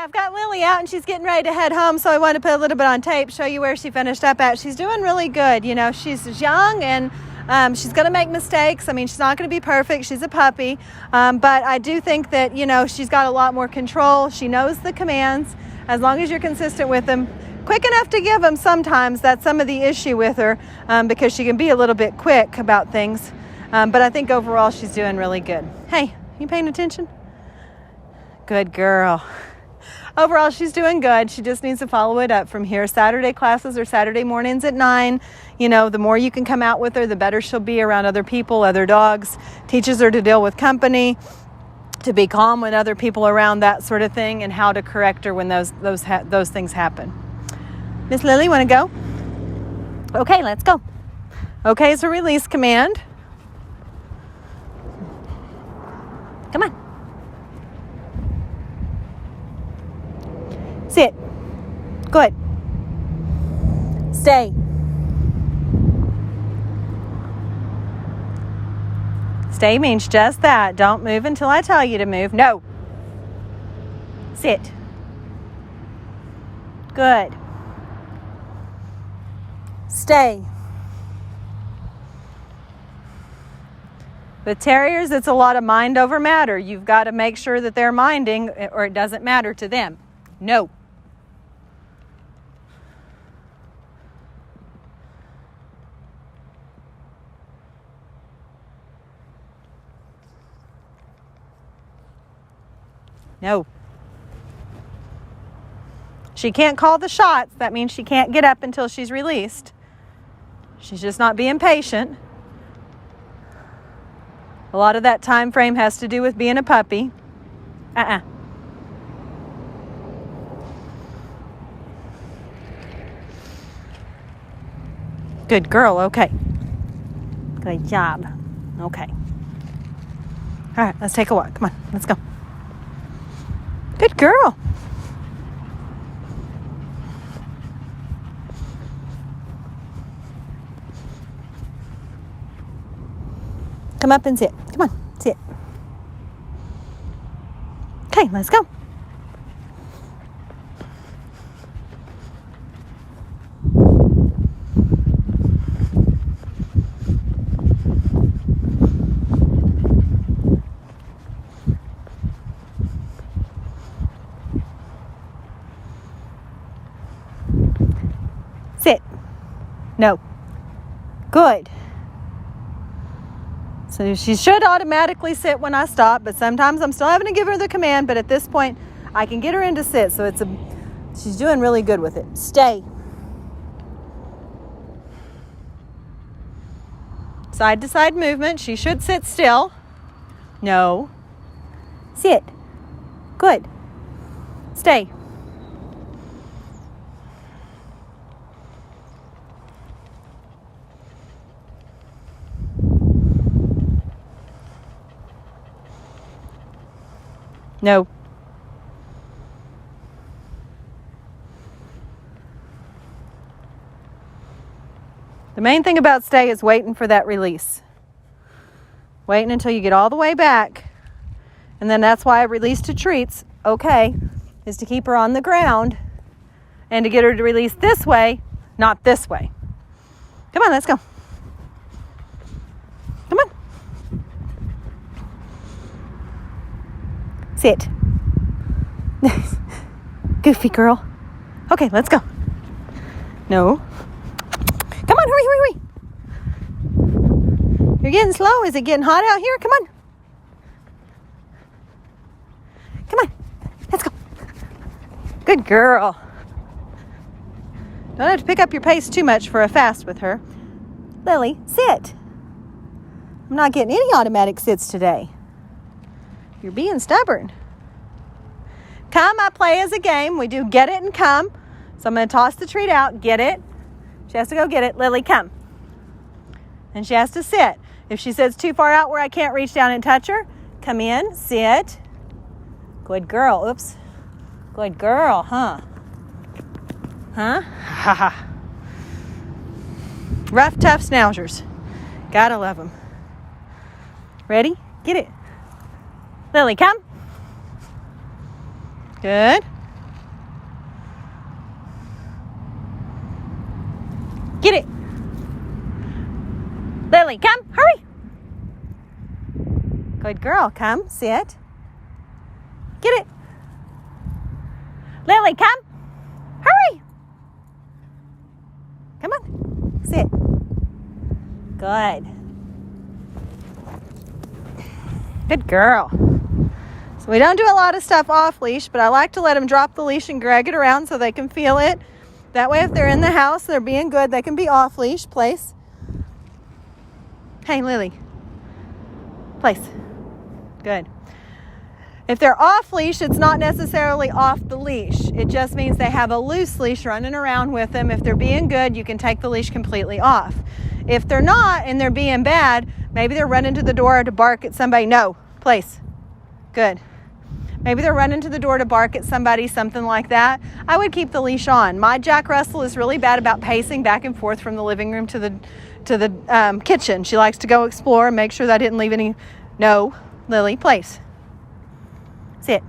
I've got Lily out and she's getting ready to head home, so I want to put a little bit on tape, show you where she finished up at. She's doing really good. You know, she's young and she's going to make mistakes. I mean, she's not going to be perfect. She's a puppy. But I do think that, you know, she's got a lot more control. She knows the commands as long as you're consistent with them. Quick enough to give them sometimes. That's some of the issue with her because she can be a little bit quick about things. But I think overall she's doing really good. Hey, you paying attention? Good girl. Overall, she's doing good. She just needs to follow it up from here. Saturday classes are Saturday mornings at 9. You know, the more you can come out with her, the better she'll be around other people, other dogs. Teaches her to deal with company, to be calm when other people are around, that sort of thing, and how to correct her when those things happen. Miss Lily, want to go? Okay, let's go. Okay is a release command. Come on. Sit. Good. Stay. Stay means just that. Don't move until I tell you to move. No. Sit. Good. Stay. With terriers, it's a lot of mind over matter. You've got to make sure that they're minding or it doesn't matter to them. No. No. She can't call the shots. That means she can't get up until she's released. She's just not being patient. A lot of that time frame has to do with being a puppy. Good girl. Okay. Good job. Okay. All right, let's take a walk. Come on, let's go. Good girl. Come up and sit. Come on, sit. Okay, let's go. Sit. No. Good. So she should automatically sit when I stop, but sometimes I'm still having to give her the command, but at this point I can get her into sit, so she's doing really good with it. Stay. Side to side movement. She should sit still. No. Sit. Good. Stay. No. The main thing about stay is waiting for that release. Waiting until you get all the way back. And then that's why I release to treats, okay, is to keep her on the ground and to get her to release this way, not this way. Come on, let's go. Come on. Sit. Goofy girl. Okay, let's go. No. Come on, hurry. You're getting slow. Is it getting hot out here? Come on. Come on. Let's go. Good girl. Don't have to pick up your pace too much for a fast with her. Lily, sit. I'm not getting any automatic sits today. You're being stubborn. Come, I play as a game. We do get it and come. So I'm going to toss the treat out. Get it. She has to go get it. Lily, come. And she has to sit. If she sits too far out where I can't reach down and touch her, come in, sit. Good girl. Oops. Good girl, huh? Huh? Ha ha. Rough, tough schnauzers. Gotta love them. Ready? Get it. Lily, come. Good. Get it. Lily, come, hurry. Good girl, come, sit. Get it. Lily, come, hurry. Come on, sit. Good. Good girl. So we don't do a lot of stuff off leash, but I like to let them drop the leash and drag it around so they can feel it. That way, if they're in the house, they're being good, they can be off leash. Place. Hey, Lily. Place. Good. If they're off leash, it's not necessarily off the leash. It just means they have a loose leash running around with them. If they're being good, you can take the leash completely off. If they're not and they're being bad, maybe they're running to the door to bark at somebody. No, place. Good. Maybe they're running to the door to bark at somebody, something like that. I would keep the leash on. My Jack Russell is really bad about pacing back and forth from the living room to the kitchen. She likes to go explore and make sure that I didn't leave any. No, Lily, place. Sit.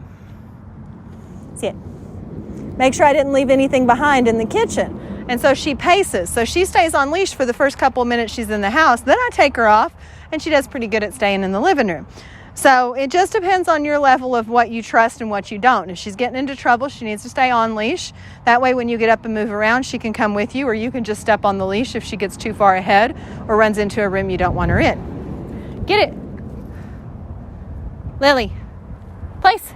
Sit. Make sure I didn't leave anything behind in the kitchen. And so she paces. So she stays on leash for the first couple of minutes she's in the house. Then I take her off, and she does pretty good at staying in the living room. So it just depends on your level of what you trust and what you don't. If she's getting into trouble, she needs to stay on leash. That way when you get up and move around, she can come with you, or you can just step on the leash if she gets too far ahead or runs into a room you don't want her in. Get it. Lily, place.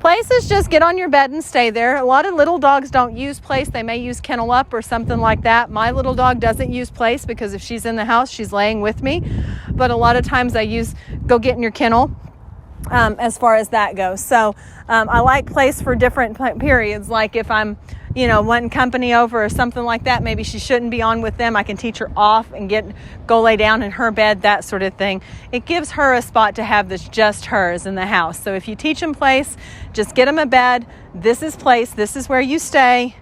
Place is just get on your bed and stay there. A lot of little dogs don't use place. They may use kennel up or something like that. My little dog doesn't use place because if she's in the house, she's laying with me. But a lot of times I use go get in your kennel as far as that goes. So I like place for different periods. Like if I'm, wanting company over or something like that, maybe she shouldn't be on with them. I can teach her off and go lay down in her bed, that sort of thing. It gives her a spot to have that's just hers in the house. So if you teach them place, just get them a bed. This is place. This is where you stay.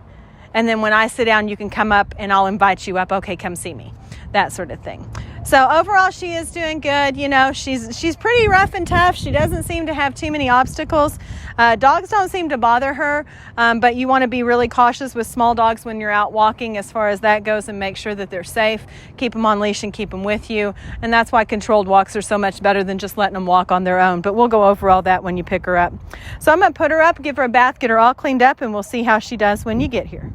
And then when I sit down, you can come up and I'll invite you up. Okay, come see me. That sort of thing. So overall, she is doing good. She's pretty rough and tough. She doesn't seem to have too many obstacles. Dogs don't seem to bother her, but you want to be really cautious with small dogs when you're out walking as far as that goes, and make sure that they're safe. Keep them on leash and keep them with you. And that's why controlled walks are so much better than just letting them walk on their own. But we'll go over all that when you pick her up. So I'm going to put her up, give her a bath, get her all cleaned up, and we'll see how she does when you get here.